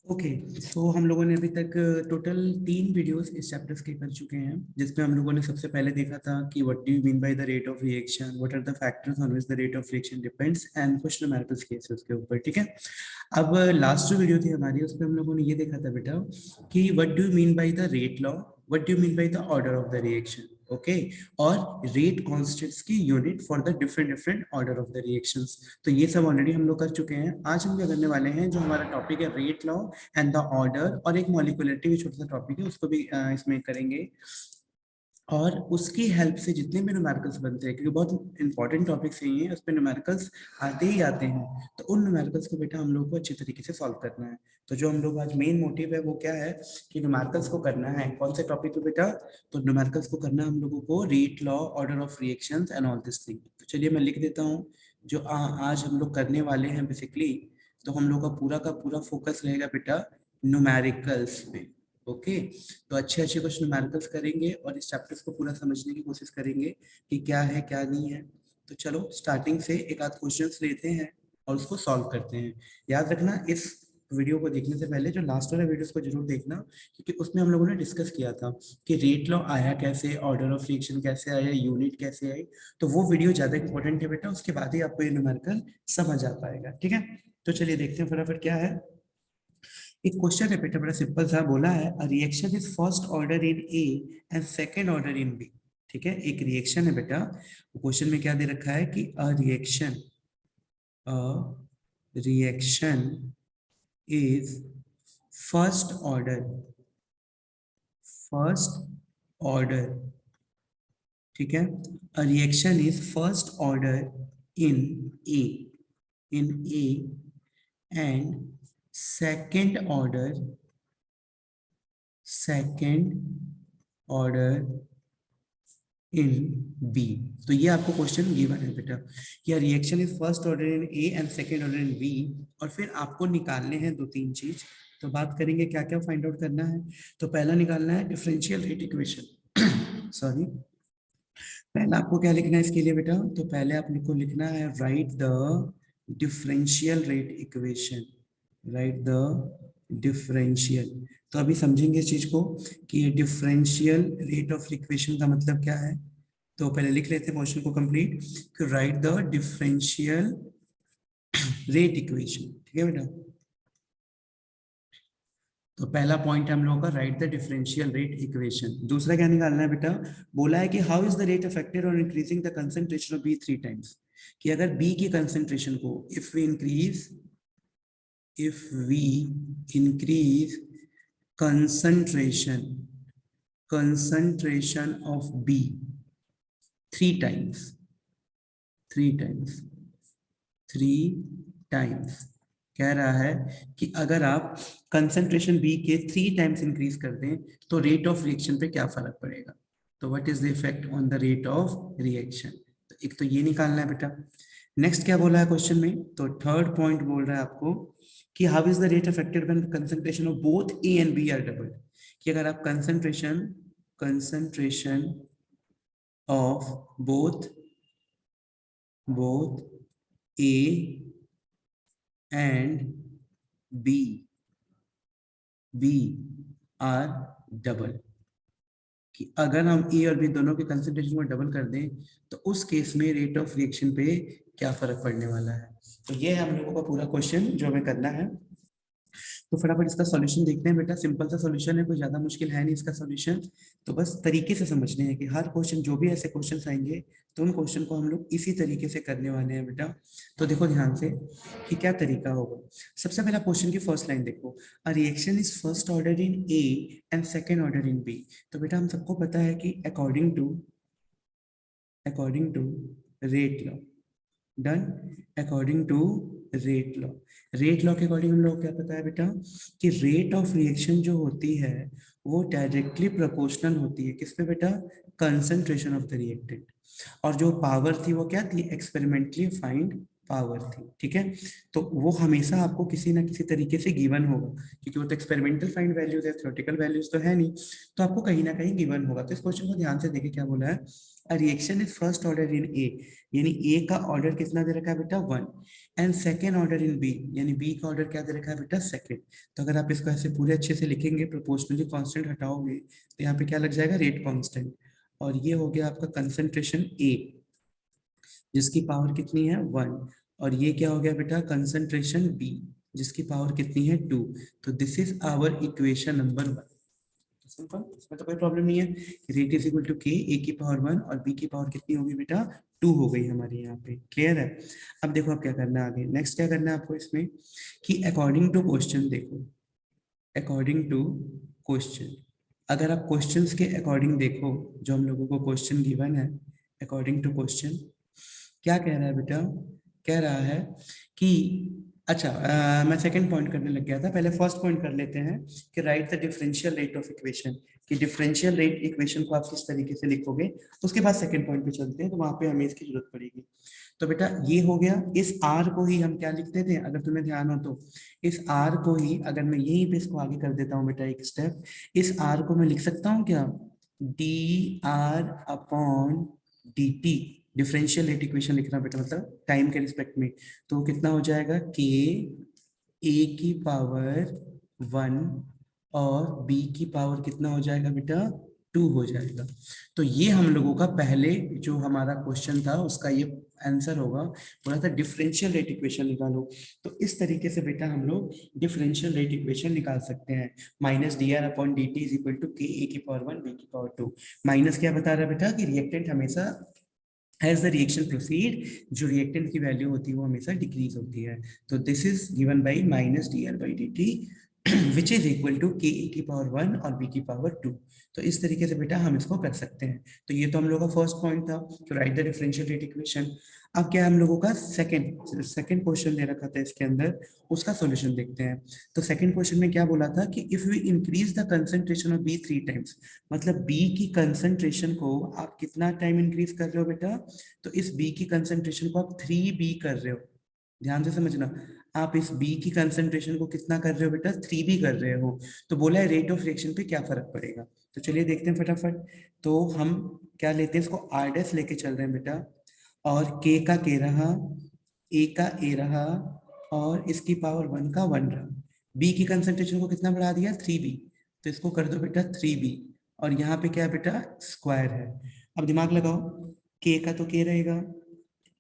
Okay. सो हम लोगों ने अभी तक टोटल 3 वीडियोस इस चैप्टर्स के कर चुके हैं, जिसमें हम लोगों ने सबसे पहले देखा था कि what do you mean by the rate of reaction, what are the factors on which the rate of reaction depends and कुछ न्यूमेरिकल केसेस के ऊपर। ठीक है। अब लास्ट जो वीडियो थी हमारी, उसमें हम लोगों ने ये देखा था बेटा कि what do you mean by the rate law, what do you mean by the order of the reaction. Okay. और रेट कॉन्स्टेंट्स की unit for the different different order of the reactions. तो ये सब ऑलरेडी हम लोग कर चुके हैं। आज हम क्या करने वाले हैं, जो हमारा टॉपिक है rate law and the order, और एक मॉलिक्यूलरिटी भी छोटा सा टॉपिक है, उसको भी इसमें करेंगे। और उसकी हेल्प से जितने भी न्यूमेरिकल्स बनते हैं, क्योंकि बहुत इंपॉर्टेंट टॉपिक्स हैं ये, उसमें न्यूमेरिकल्स आते ही आते हैं, तो उन न्यूमेरिकल्स को बेटा हम लोग को अच्छे तरीके से सॉल्व करना है। तो जो हम लोग आज मेन मोटिव है वो क्या है कि न्यूमेरिकल्स को करना है। कौन से टॉपिक पे बेटा? तो न्यूमेरिकल्स को करना है हम लोगों को rate law, order of reactions and all this thing. तो चलिए मैं लिख देता हूँ जो आज हम लोग करने वाले हैं बेसिकली। तो हम लोग का पूरा फोकस रहेगा बेटा न्यूमेरिकल्स पे। ओके। तो अच्छे अच्छे कुछ न्यूमेरिकल्स करेंगे और इस चैप्टर्स को पूरा समझने की कोशिश करेंगे कि क्या है क्या नहीं है। तो चलो स्टार्टिंग से एक आध क्वेश्चंस लेते हैं और उसको सॉल्व करते हैं। याद रखना, इस वीडियो को देखने से पहले जो लास्ट वाला वीडियोस को जरूर देखना, क्योंकि उसमें हम लोगों ने डिस्कस किया था कि रेट लॉ आया कैसे, ऑर्डर ऑफ रिएक्शन कैसे आया, यूनिट कैसे आई। तो वो वीडियो ज्यादा इंपॉर्टेंट है बेटा, उसके बाद ही आपको ये न्यूमेरिकल समझ आ पाएगा। ठीक है। तो चलिए देखते हैं फटाफट क्या है। एक क्वेश्चन है बेटा, बड़ा सिंपल सा बोला है, a reaction is first order in A and second order in B. ठीक है, एक रिएक्शन है बेटा। क्वेश्चन में क्या दे रखा है कि a reaction is first order. ठीक है, a reaction is first order in A in A and second order in B. तो ये आपको क्वेश्चन गिवन है बेटा, या reaction is first order in A and second order in B. और फिर आपको निकालने हैं दो तीन चीज। तो बात करेंगे क्या क्या फाइंड आउट करना है। तो पहला निकालना है डिफरेंशियल रेट इक्वेशन सॉरी, पहला आपको क्या लिखना है इसके लिए बेटा? तो पहले आपको लिखना है write the differential rate equation, right the differential. तो अभी समझेंगे इस चीज को कि ये डिफरेंशियल रेट ऑफ इक्वेशन का मतलब क्या है। तो पहले लिख लेते हैं क्वेश्चन को कंप्लीट कि right the differential rate equation. ठीक है बेटा, तो पहला पॉइंट है हम लोगों का write the differential rate equation. दूसरा क्या निकालना है बेटा? बोला है कि how is the rate affected on increasing the concentration of B 3 times. कि अगर बी की कंसंट्रेशन को if we increase concentration of B 3 times, 3 times कह रहा है कि अगर आप कंसंट्रेशन बी के 3 टाइम्स इंक्रीज कर दें तो रेट ऑफ रिएक्शन पे क्या फर्क पड़ेगा। तो what is the effect on the rate of reaction. तो एक तो ये निकालना है बेटा। नेक्स्ट क्या बोला है क्वेश्चन में? तो थर्ड पॉइंट बोल रहा है आपको कि how is the rate affected when concentration of both A and B are double. कि अगर आप concentration of both A and B are double, कि अगर हम ए और बी दोनों के कंसंट्रेशन को डबल कर दें तो उस केस में रेट ऑफ रिएक्शन पे क्या फर्क पड़ने वाला है। तो ये है हम लोगों का पूरा क्वेश्चन जो हमें करना है। तो फटाफट इसका सॉल्यूशन देखते हैं बेटा। सिंपल सा सॉल्यूशन है, कोई ज्यादा मुश्किल है नहीं इसका सॉल्यूशन। तो बस तरीके से समझने हैं कि हर क्वेश्चन, जो भी ऐसे क्वेश्चन आएंगे तो उन क्वेश्चन को हम लोग इसी तरीके से करने वाले हैं बेटा। तो देखो ध्यान से कि क्या तरीका होगा। सबसे पहला क्वेश्चन की फर्स्ट लाइन देखो, a reaction is first order in A and second order in B. तो बेटा हम सबको पता है कि according to rate law, done, according to rate law के अकॉर्डिंग हम लोग क्या पता है बेटा कि रेट ऑफ रिएक्शन जो होती है वो डायरेक्टली प्रोपोर्शनल होती है किस पे बेटा? Concentration of the reactant. और जो पावर थी वो क्या थी? एक्सपेरिमेंटली फाइंड पावर थी। ठीक है, तो वो हमेशा आपको किसी ना किसी तरीके से गिवन होगा, क्योंकि वो तो एक्सपेरिमेंटल फाइंड वैल्यूज है, थ्योरेटिकल वैल्यूज तो है नहीं, तो आपको कहीं ना कहीं गिवन होगा। तो इस क्वेश्चन को ध्यान से देखिए क्या बोला है A reaction is first order in A, यानी A का ऑर्डर कितना दे रखा है बेटा 1, and second order in B, यानी B का ऑर्डर क्या दे रखा है बेटा सेकेंड। तो अगर आप इसको ऐसे पूरे अच्छे से लिखेंगे, प्रोपोर्शनली कांस्टेंट हटाओगे तो यहाँ पे क्या लग जाएगा, रेट कांस्टेंट, और ये हो गया आपका कंसंट्रेशन A जिसकी पावर कितनी है 1, और ये क्या हो गया बेटा कंसंट्रेशन B जिसकी पावर कितनी है 2। तो this is our equation number 1। Simple, इसमें तो कोई प्रॉब्लम नहीं है। Rate is equal to K, A की पावर 1 और बी की पावर कितनी होगी बेटा 2 हो गई हमारी यहाँ पे, क्लियर है। अब देखो आप क्या करना है आगे, नेक्स्ट क्या करना है आपको इसमें कि अकॉर्डिंग टू क्वेश्चन, देखो अकॉर्डिंग टू क्वेश्चन, अगर आप क्वेश्चंस के अकॉर्डिंग देखो, जो हम लोगों को क्वेश्चन गिवन है, अकॉर्डिंग टू क्वेश्चन क्या कह रहा है बेटा, कह रहा है कि अच्छा मैं सेकंड पॉइंट करने लग गया था, पहले फर्स्ट पॉइंट कर लेते हैं कि right the differential rate of equation, कि डिफरेंशियल रेट इक्वेशन को आप किस तरीके से लिखोगे। उसके बाद सेकंड पॉइंट पे चलते हैं, तो वहां पे हमें इसकी जरूरत पड़ेगी। तो बेटा ये हो गया, इस आर को ही हम क्या लिखते थे, अगर तुम्हें ध्यान हो तो इस आर को ही, अगर मैं यहीं पे इसको आगे कर देता हूँ बेटा एक स्टेप, इस आर को मैं लिख सकता हूँ क्या, D R upon D T, differential rate equation लिखना बेटा, मतलब टाइम के रिस्पेक्ट में। तो कितना हो जाएगा, के ए की पावर 1 और बी की पावर कितना हो जाएगा बेटा 2 हो जाएगा। तो ये हम लोगों का पहले जो हमारा क्वेश्चन था उसका ये आंसर होगा, बोला था डिफरेंशियल रेट इक्वेशन निकालो। तो इस तरीके से बेटा हम लोग डिफरेंशियल रेट इक्वेशन निकाल सकते हैं, minus D R upon D T is equal to K A की पावर 1 बी की पावर 2। माइनस क्या बता रहा है बेटा कि रिएक्टेंट हमेशा as the reaction proceed, जो रिएक्टेंट की वैल्यू होती है वो हमेशा डिक्रीज होती है। तो this is given by minus D R by D T which is equal to K A की पावर 1 और बी की पावर 2। तो इस तरीके से बेटा हम इसको कर सकते हैं। तो ये तो हम लोगों का फर्स्ट पॉइंट था, तो write the differential rate equation. अब क्या है हम लोगों का सेकंड क्वेश्चन दे रखा था इसके अंदर, उसका सॉल्यूशन देखते हैं। तो सेकंड क्वेश्चन में क्या बोला था कि if we increase the concentration of B 3 times, मतलब बी की कंसंट्रेशन को आप कितना टाइम इंक्रीज कर रहे हो बेटा, तो इस बी की कंसंट्रेशन को आप 3b कर रहे हो, ध्यान से समझना, आप इस बी की कंसंट्रेशन को कितना कर रहे हो बेटा 3b कर रहे हो। तो बोला है रेट ऑफ रिएक्शन पे क्या फर्क पड़ेगा, तो चलिए देखते हैं फटाफट। तो हम क्या लेते हैं, इसको आर डैश लेके चल रहे हैं बेटा, और के का के रहा, ए का ए रहा, और इसकी पावर 1 का 1 रहा। बी की कंसंट्रेशन को कितना बढ़ा दिया 3b, तो इसको कर दो बेटा 3b, और यहाँ पे क्या है बेटा स्क्वायर है। अब दिमाग लगाओ, के का तो के रहेगा,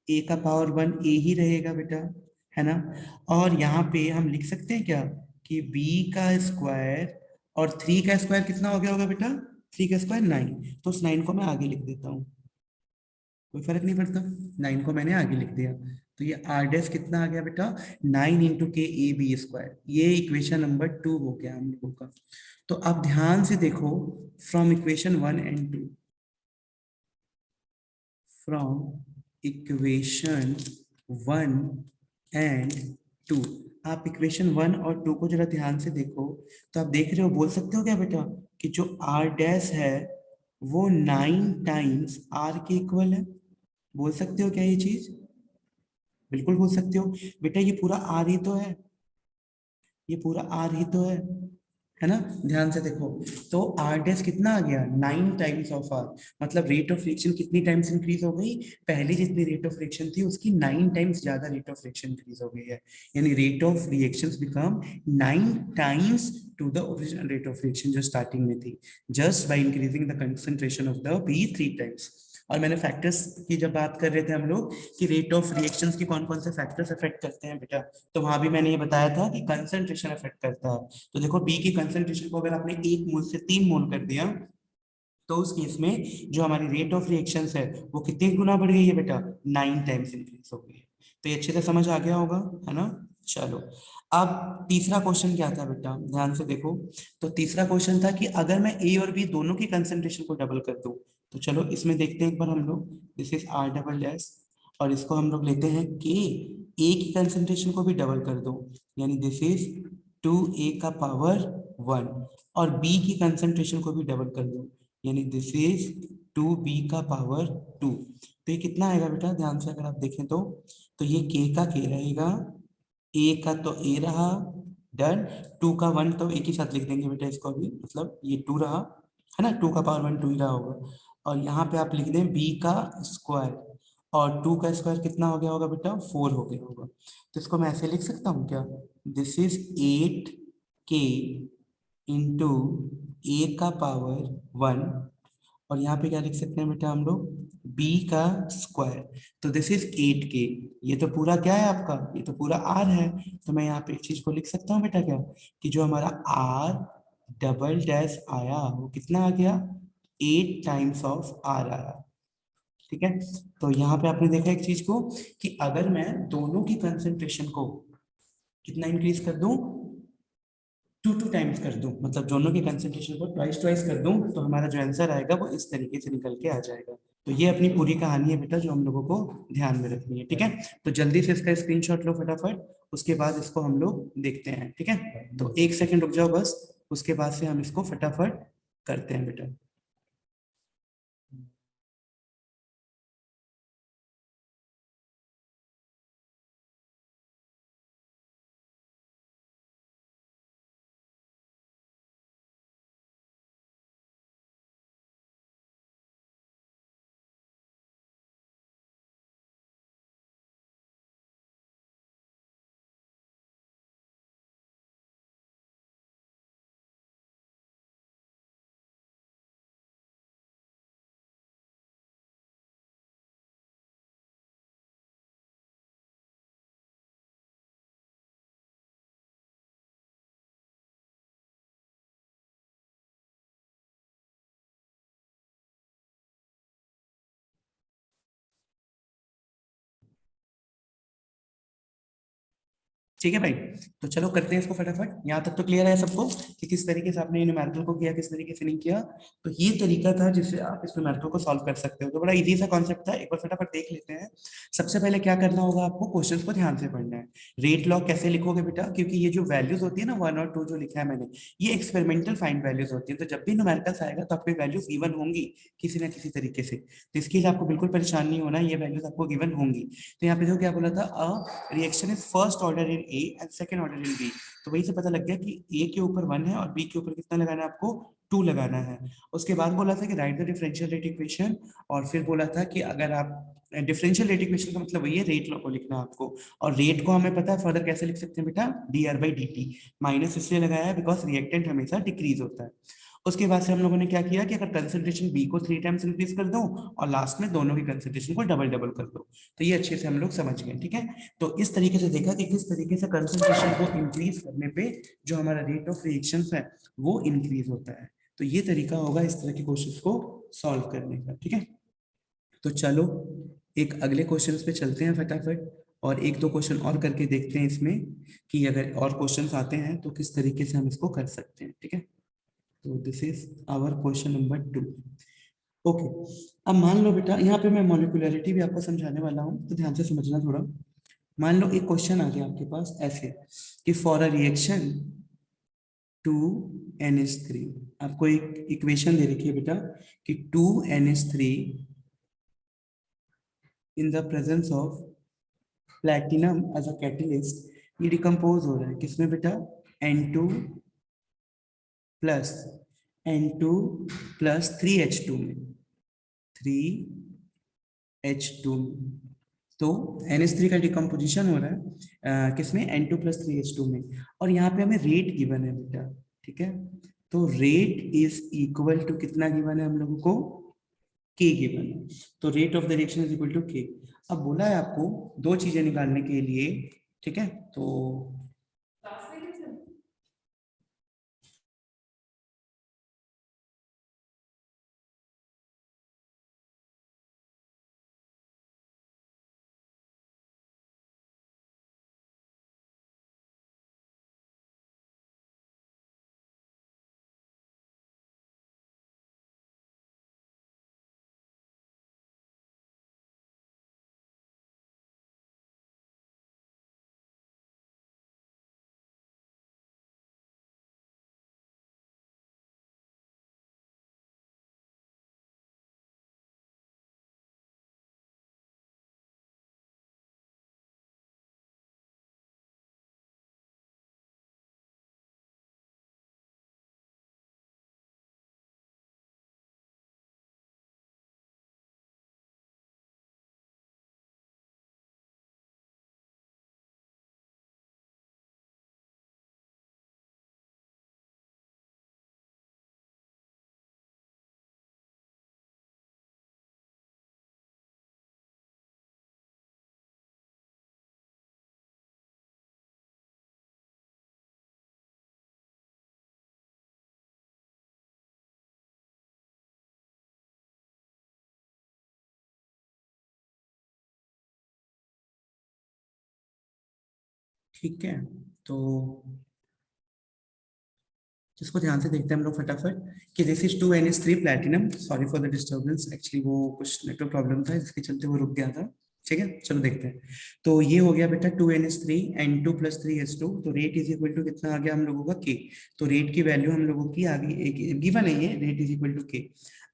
ए का पावर 1 ए ही रहेगा बेटा, है ना। और यहाँ पे हम लिख सकते हैं क्या कि बी का स्क्वायर और 3 का स्क्वायर कितना हो गया होगा बेटा, 3 का स्क्वायर 9, तो उस 9 को मैं आगे लिख देता हूँ, कोई फर्क नहीं पड़ता, 9 को मैंने आगे लिख दिया। तो ये आर डैश कितना आ गया बेटा 9 इंटू के ए बी स्क्वायर, ये इक्वेशन नंबर 2 हो गया हम लोगों का। तो आप ध्यान से देखो, from equation 1 and 2, from equation 1 and 2, आप इक्वेशन 1 और 2 को जरा ध्यान से देखो, तो आप देख रहे हो, बोल सकते हो क्या बेटा कि जो आर डैश है वो 9 टाइम्स आर के इक्वल है, बोल सकते हो क्या ये चीज, बिल्कुल बोल सकते हो बेटा, ये पूरा आर ही तो है, ये पूरा आर ही तो है ना। ध्यान से देखो, तो आर डैश कितना आ गया 9 टाइम्स ऑफ आर, मतलब रेट ऑफ रिएक्शन कितनी टाइम्स इंक्रीज हो गई, पहले जितनी रेट ऑफ रिएक्शन थी उसकी 9 टाइम्स ज्यादा रेट ऑफ रिएक्शन इंक्रीज हो गई है, यानी rate of reactions become 9 times to the original rate of reaction जो स्टार्टिंग में थी, just by increasing the concentration of the B 3 times. और मैंने फैक्टर्स की जब बात कर रहे थे हम लोग कि रेट ऑफ रिएक्शंस की कौन कौन से फैक्टर्स अफेक्ट करते हैं बेटा, तो वहां भी मैंने ये बताया था कि कंसंट्रेशन अफेक्ट करता है। तो देखो बी की कंसंट्रेशन को अगर आपने 1 मोल से 3 मोल कर दिया, तो उस केस में जो हमारी रेट ऑफ रिएक्शंस है वो कितने गुना बढ़ गई है बेटा 9 टाइम्स इंक्रीज हो गई है। तो ये अच्छे से समझ आ गया होगा, है ना। चलो, अब तीसरा क्वेश्चन क्या था बेटा, ध्यान से देखो। तो तीसरा क्वेश्चन था कि अगर मैं ए और बी दोनों की कंसंट्रेशन को डबल कर दूं, तो चलो इसमें देखते हैं एक बार हम लोग, this is R double dash, और इसको हम लोग लेते हैं के, ए की कंसंट्रेशन को भी डबल कर दो, यानी दिस इज 2a का पावर 1, और बी की कंसंट्रेशन को भी डबल कर दो, यानी दिस इज 2b का पावर 2। तो ये कितना आएगा बेटा, ध्यान से अगर आप देखें तो ये k का k रहेगा, a का तो a रहा, डन, 2 का 1 तो एक ही साथ लिख देंगे बेटा इसको अभी, मतलब ये 2 रहा, है ना, 2 का पावर 1 2 ही रहा होगा, और यहाँ पे आप लिख दें बी का स्क्वायर, और 2 का स्क्वायर कितना हो गया होगा बेटा, 4 हो गया होगा। तो इसको मैं ऐसे लिख सकता हूँ क्या, दिस इज 8k इंटू ए का पावर 1, और यहाँ पे क्या लिख सकते हैं बेटा हम लोग, b का स्क्वायर। तो दिस इज 8k, ये तो पूरा क्या है आपका, ये तो पूरा r है। तो मैं यहाँ पे एक चीज को लिख सकता हूँ बेटा क्या, कि जो हमारा r डबल डैश आया वो कितना आ गया, 8 टाइम्स ऑफ r आया। ठीक है, तो यहाँ पे आपने देखा एक चीज को, कि अगर मैं दोनों की कंसेंट्रेशन को कितना इंक्रीज कर दूं, 2 टाइम्स कर दूं, मतलब दोनों के कंसेंट्रेशन को ट्वाइस ट्वाइस कर दूं, तो हमारा जो आंसर आएगा वो इस तरीके से निकल के आ जाएगा। तो ये अपनी पूरी कहानी है बेटा, जो हम लोगों को ध्यान में रखनी है। ठीक है, तो जल्दी से इसका स्क्रीनशॉट लो फटाफट, उसके बाद इसको हम लोग देखते हैं। ठीक है, तो 1 सेकंड रुक जाओ बस, उसके बाद से हम इसको फटाफट करते हैं बेटा। ठीक है भाई, तो चलो करते हैं इसको फटाफट। यहाँ तक तो क्लियर है सबको कि किस तरीके से आपने न्यूमेरिकल को किया, किस तरीके से नहीं किया। तो ये तरीका था जिससे आप इस न्यूमेरिकल को सॉल्व कर सकते हो। तो बड़ा इजी सा कॉन्सेप्ट था, एक बार फटाफट देख लेते हैं। सबसे पहले क्या करना होगा आपको, क्वेश्चंस को ध्यान से पढ़ना है। रेट लॉग कैसे लिखोगे बेटा, क्योंकि ये जो वैल्यूज होती है ना 1 और 2 जो लिखा है मैंने, ये एक्सपेरिमेंटल फाइंड वैल्यूज होती है। तो जब भी न्यूमेरिकल्स आएगा तो आपको वैल्यूज गिवन होंगी किसी ना किसी तरीके से, तो इसके लिए आपको बिल्कुल परेशान नहीं होना, ये वैल्यूज आपको गिवन होंगी। तो यहाँ पे जो क्या बोला था, reaction is first order in A and second order in B. तो वही से पता लग गया कि ए के ऊपर 1 है और बी के ऊपर कितना लगाना है आपको, 2 लगाना है। उसके बाद बोला था कि right the differential rate equation, और फिर बोला था कि अगर आप डिफरेंशियल रेट इक्वेशन का मतलब वही है, रेट को लिखना है आपको। और रेट को हमें पता है फर्दर कैसे लिख सकते हैं बेटा, D R by D T. Minus इसलिए लगाया है बिकॉज रिएक्टेंट हमेशा डिक्रीज होता है। उसके बाद से हम लोगों ने क्या किया कि अगर कंसंट्रेशन बी को 3 टाइम्स इंक्रीज कर दो और लास्ट में दोनों की कंसंट्रेशन को डबल डबल कर दो, तो ये अच्छे से हम लोग समझ गए। ठीक है, तो इस तरीके से देखा कि किस तरीके से कंसंट्रेशन को इंक्रीज करने पे जो हमारा रेट ऑफ रिएक्शन है वो इंक्रीज होता है। तो ये तरीका होगा इस तरह के क्वेश्चंस को सॉल्व करने का। ठीक है, तो चलो एक अगले क्वेश्चंस पे चलते हैं फटाफट, और एक दो क्वेश्चन और करके देखते हैं इसमें, कि अगर और क्वेश्चंस आते हैं तो किस तरीके से हम इसको कर सकते हैं। ठीक है, तो this is our question number 2। Okay, अब मान लो बेटा, यहाँ पे मैं मॉलिक्यूलरिटी भी आपको समझाने वाला हूँ, तो ध्यान से समझना थोड़ा। मान लो एक क्वेश्चन आ गया आपके पास ऐसे, कि फॉर अ रिएक्शन 2NH3, आपको एक इक्वेशन दे रखी है बेटा, कि 2NH3 in the presence of platinum as a catalyst, ये डिकम्पोज हो रहा है किसमें बेटा, N2 plus N2 plus 3H2 में, 3H2 में। तो NH3 का डिकम्पोजिशन हो रहा है किसमें, N2 प्लस 3H2 में। और यहाँ पे हमें रेट गिवन है बेटा। ठीक है, तो रेट इज इक्वल टू कितना गिवन है हम लोगों को, के गिवन है। तो rate of the reaction is equal to K. अब बोला है आपको दो चीजें निकालने के लिए। ठीक है, तो ठीक है, तो जिसको ध्यान से देखते हैं हम लोग फटाफट कि this is 2NH3 platinum. Sorry for the disturbance, actually वो कुछ नेटवर्क प्रॉब्लम था जिसके चलते वो रुक गया था। ठीक है, चलो देखते हैं। तो ये हो गया बेटा 2NH3 N2+3H2। तो रेट इज इक्वल टू कितना आ गया हम लोगों का K। तो रेट की वैल्यू हम लोगों की आ गई, एक गिवन है ये, rate is equal to K।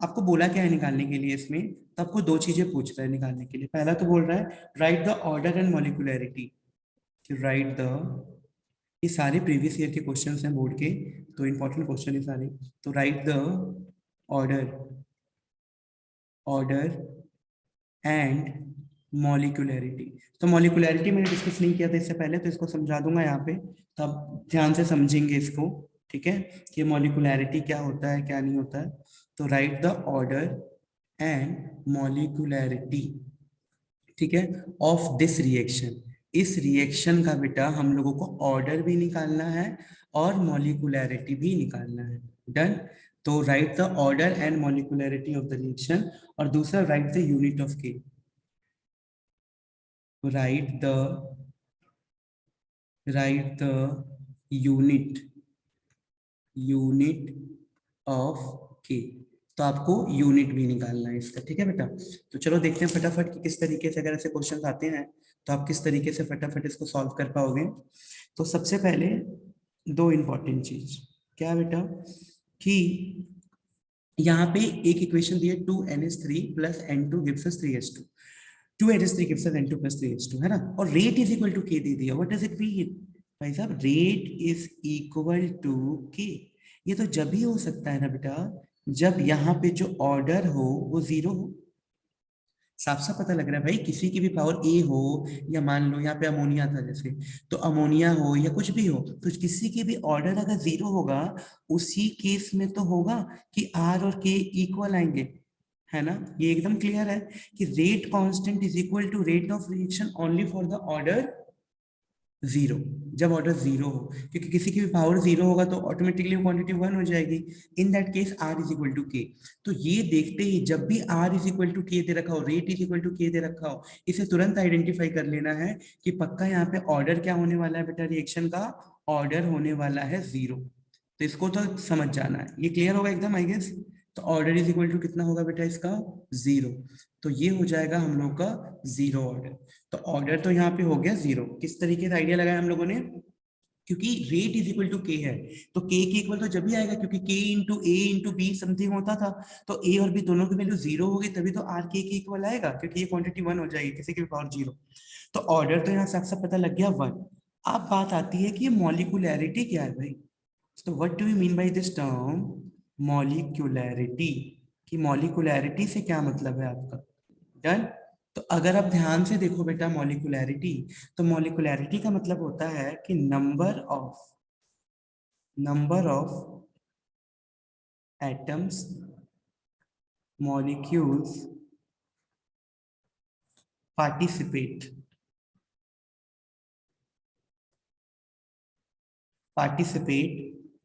आपको बोला क्या है निकालने के लिए इसमें, तो आपको दो चीजें पूछ रहा है निकालने के लिए। पहला तो बोल रहा है write the order and molecularity, write the, ये सारे प्रीवियस ईयर के क्वेश्चंस हैं बोर्ड के, तो इंपॉर्टेंट क्वेश्चन है सारे। तो write the order, order and molecularity. तो मॉलिक्यूलैरिटी मैंने डिस्कस नहीं किया था इससे पहले, तो इसको समझा दूंगा यहाँ पे, तो आप ध्यान से समझेंगे इसको। ठीक है, कि मॉलिक्यूलैरिटी क्या होता है क्या नहीं होता है। तो राइट द ऑर्डर एंड मॉलिक्यूलैरिटी, ठीक है, ऑफ दिस रिएक्शन। इस रिएक्शन का बेटा हम लोगों को ऑर्डर भी निकालना है और मॉलिक्यूलैरिटी भी निकालना है। डन। तो write the order and molecularity of the reaction, और दूसरा write the unit of K. Write the unit, unit of K. तो आपको यूनिट भी निकालना है इसका। ठीक है बेटा, तो चलो देखते हैं फटाफट कि किस तरीके से अगर ऐसे क्वेश्चन आते हैं तो आप किस तरीके से फटाफट इसको सॉल्व कर पाओगे। तो सबसे पहले दो इंपॉर्टेंट चीज क्या बेटा, कि यहाँ पे एक इक्वेशन दी है 2NH3 + N2 gives us 3H2। 2NH3 gives us N2 + 3H2 है ना, और रेट इज इक्वल टू के दे दिया। व्हाट डज इट मीन भाई साहब, रेट इज इक्वल टू के। ये तो जब ही हो सकता है ना बेटा जब यहाँ पे जो ऑर्डर हो वो जीरो हो। साफ साफ पता लग रहा है भाई, किसी की भी पावर ए हो, या मान लो यहाँ पे अमोनिया था जैसे, तो अमोनिया हो या कुछ भी हो, तो किसी की भी ऑर्डर अगर जीरो होगा उसी केस में तो होगा कि आर और के इक्वल आएंगे, है ना। ये एकदम क्लियर है कि rate constant is equal to rate of reaction only for the order zero. जब ऑर्डर जीरो हो, क्योंकि किसी की भी पावर जीरो होगा तो ऑटोमेटिकली क्वांटिटी 1 हो जाएगी। In that case R is equal to K. तो ये देखते ही जब भी आर इज इक्वल टू के दे रखा हो, रेट इज इक्वल टू के दे रखा हो, इसे तुरंत आइडेंटिफाई कर लेना है कि पक्का यहाँ पे ऑर्डर क्या होने वाला है बेटा, रिएक्शन का ऑर्डर होने वाला है जीरो। तो इसको तो समझ जाना है, ये क्लियर होगा एकदम आई गेस। तो ऑर्डर इज इक्वल टू कितना होगा बेटा इसका, जीरो। तो ये हो जाएगा हम लोग का जीरो ऑर्डर। तो ऑर्डर तो यहाँ पे हो गया जीरो। किस तरीके से आइडिया लगाया हम लोगों ने, क्योंकि रेट इज इक्वल टू के है, तो के की इक्वल तो जब भी आएगा क्योंकि के into A into be something होता था, तो ए और बी दोनों की वैल्यू जीरो होगी तभी तो आर के इक्वल आएगा, क्योंकि ये क्वांटिटी 1 हो जाएगी किसी की भी पावर जीरो। तो ऑर्डर तो यहाँ साफ साफ पता लग गया 1। अब बात आती है कि मॉलिक्यूलैरिटी क्या है भाई। तो what do you mean by this term molecularity, कि मॉलिक्यूलैरिटी से क्या मतलब है आपका। डन। तो अगर आप ध्यान से देखो बेटा मॉलिक्यूलैरिटी, तो मॉलिक्यूलैरिटी का मतलब होता है कि number of atoms, molecules participate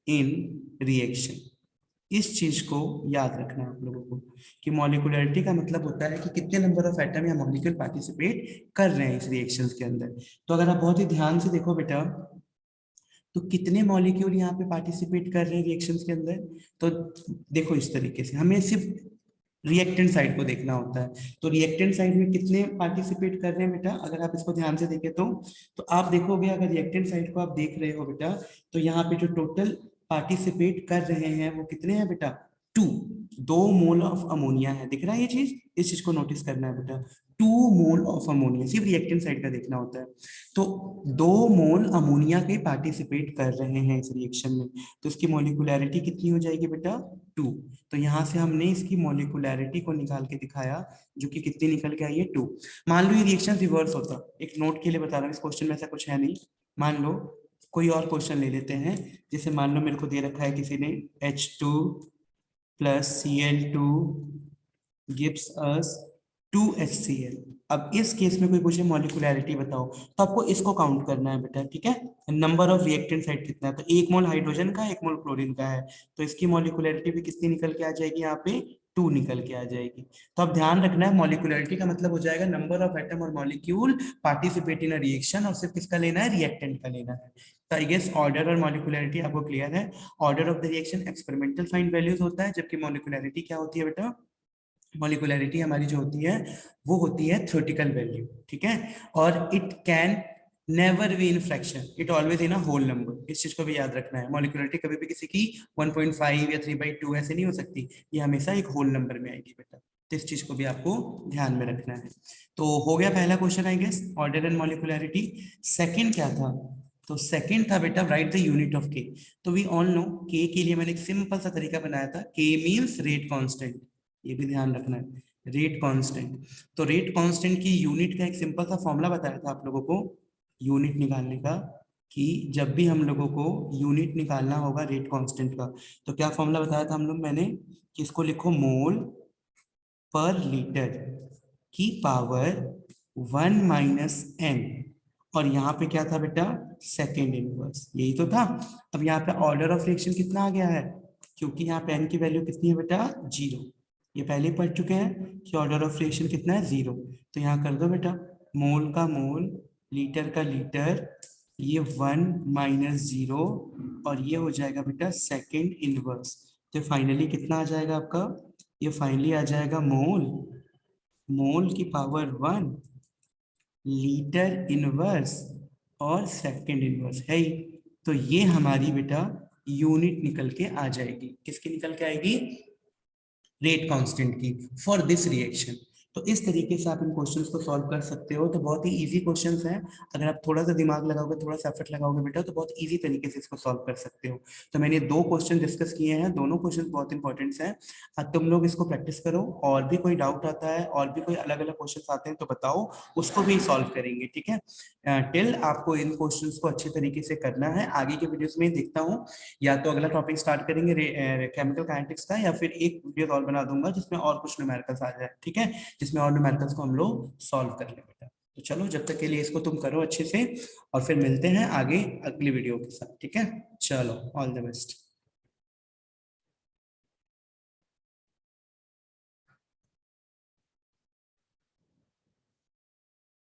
in reaction. इस चीज को याद रखना है आप लोगों को कि मॉलिक्यूलरिटी का मतलब होता है कि कितने नंबर ऑफ एटम या मॉलिक्यूल पार्टिसिपेट कर रहे हैं इस रिएक्शंस के अंदर। तो अगर आप बहुत ही ध्यान से देखो बेटा, तो कितने मॉलिक्यूल यहाँ पे पार्टिसिपेट कर रहे हैं रिएक्शंस के अंदर। तो देखो इस तरीके से हमें सिर्फ रिएक्टेंट साइड को देखना होता है। तो रिएक्टेंट साइड में कितने पार्टिसिपेट कर रहे हैं बेटा, अगर आप इसको ध्यान से देखें तो आप देखोगे अगर रिएक्टेंट साइड को आप देख रहे हो बेटा, तो यहाँ पे जो टोटल पार्टिसिपेट कर रहे हैं वो कितने हैं बेटा, 2। 2 मोल ऑफ अमोनिया है, दिख रहा है ये चीज, इस चीज को नोटिस करना है बेटा। 2 मोल ऑफ अमोनिया, सिर्फ रिएक्टेंट साइड का देखना होता है। तो 2 मोल अमोनिया के पार्टिसिपेट कर रहे हैं इस रिएक्शन में, तो इसकी मोलिकुलैरिटी कितनी हो जाएगी बेटा, 2। तो यहाँ से हमने इसकी मोलिकुलैरिटी को निकाल के दिखाया, जो कि कितनी निकल के आई है, 2। मान लो ये रिएक्शन रिवर्स होता, एक नोट के लिए बता रहा हूँ, इस क्वेश्चन में ऐसा कुछ है नहीं। मान लो कोई और क्वेश्चन ले लेते हैं, जैसे मान लो मेरे को दे रखा है किसी ने H2 + Cl2 gives us 2HCl। अब इस केस में कोई पूछे मॉलिक्यूलैरिटी बताओ, तो आपको इसको काउंट करना है बेटा, ठीक है। नंबर ऑफ रिएक्टेंट साइड कितना है, तो 1 मोल हाइड्रोजन का 1 मोल क्लोरीन का है, तो इसकी मॉलिक्यूलैरिटी भी कितनी निकल के आ जाएगी यहाँ पे, 2 निकल के आ जाएगी। तो अब ध्यान रखना है, मॉलिक्यूलरिटी का मतलब हो जाएगा नंबर ऑफ एटम और molecule participate in a reaction, और सिर्फ किसका लेना है, रिएक्टेंट का लेना है। तो आई गेस ऑर्डर और मॉलिक्यूलरिटी आपको क्लियर है। Order of the reaction experimental find values होता है, जबकि मॉलिक्यूलरिटी क्या होती है बेटा, मॉलिक्यूलरिटी हमारी जो होती है वो होती है थ्योरेटिकल वैल्यू, ठीक है। और it can never be in fraction, it always in a whole number, इस चीज को भी याद रखना है। मॉलिक्यूलरिटी कभी भी किसी की 1.5 या 3/2 ऐसे नहीं हो सकती, ये हमेशा एक होल नंबर में आएगी बेटा, तो इस चीज को भी आपको ध्यान में रखना है। तो हो गया पहला question I guess, order and molecularity. Second क्या था, तो सेकंड था बेटा right the unit of K. तो वी ऑल नो के लिए मैंने एक सिंपल सा तरीका बनाया था, के मींस रेट कांस्टेंट, ये भी ध्यान रखना है, रेट कांस्टेंट। तो रेट कांस्टेंट की यूनिट का एक सिंपल सा फॉर्मूला बताया था आप लोगों को यूनिट निकालने का, कि जब भी हम लोगों को यूनिट निकालना होगा रेट कांस्टेंट का, तो क्या फॉर्मूला बताया था हम लोग, मैंने कि इसको लिखो मोल पर लीटर की पावर 1 माइनस एन, और यहाँ पे क्या था बेटा, सेकेंड इनवर्स, यही तो था। अब यहाँ पे ऑर्डर ऑफ रिएक्शन कितना आ गया है, क्योंकि यहाँ पे एन की वैल्यू कितनी है बेटा, 0। ये पहले ही पढ़ चुके हैं कि ऑर्डर ऑफ रिएक्शन कितना है, 0। तो यहाँ कर दो बेटा, मोल का मोल, लीटर का लीटर, ये 1 माइनस 0, और ये हो जाएगा बेटा सेकेंड इनवर्स। तो फाइनली कितना आ जाएगा आपका, ये फाइनली आ जाएगा मोल, मोल की पावर 1, लीटर इनवर्स और सेकंड इनवर्स है ही। तो ये हमारी बेटा यूनिट निकल के आ जाएगी, किसकी निकल के आएगी, रेट कांस्टेंट की, फॉर दिस रिएक्शन। तो इस तरीके से आप इन क्वेश्चंस को सॉल्व कर सकते हो। तो बहुत ही इजी क्वेश्चंस हैं, अगर आप थोड़ा सा दिमाग लगाओगे, थोड़ा सा एफर्ट लगाओगे बेटा, तो बहुत इजी तरीके से इसको सॉल्व कर सकते हो। तो मैंने 2 क्वेश्चन डिस्कस किए हैं, दोनों क्वेश्चन बहुत इंपॉर्टेंट हैं। तुम लोग इसको प्रैक्टिस करो, और भी कोई डाउट आता है और भी कोई अलग अलग क्वेश्चन आते हैं तो बताओ, उसको भी सॉल्व करेंगे, ठीक है। टिल आपको इन क्वेश्चंस को अच्छे तरीके से करना है। आगे के वीडियोस में देखता हूँ, या तो अगला टॉपिक स्टार्ट करेंगे केमिकल काइनेटिक्स का, या फिर एक वीडियो और बना दूंगा जिसमें और कुछ न्यूमेरिकल्स आ जाए, ठीक है, जिसमें और न्यूमेरिकल्स को हम लोग सॉल्व कर ले बेटा। तो चलो, जब तक के लिए इसको तुम करो अच्छे से, और फिर मिलते हैं आगे अगली वीडियो के साथ, ठीक है। चलो, ऑल द बेस्ट।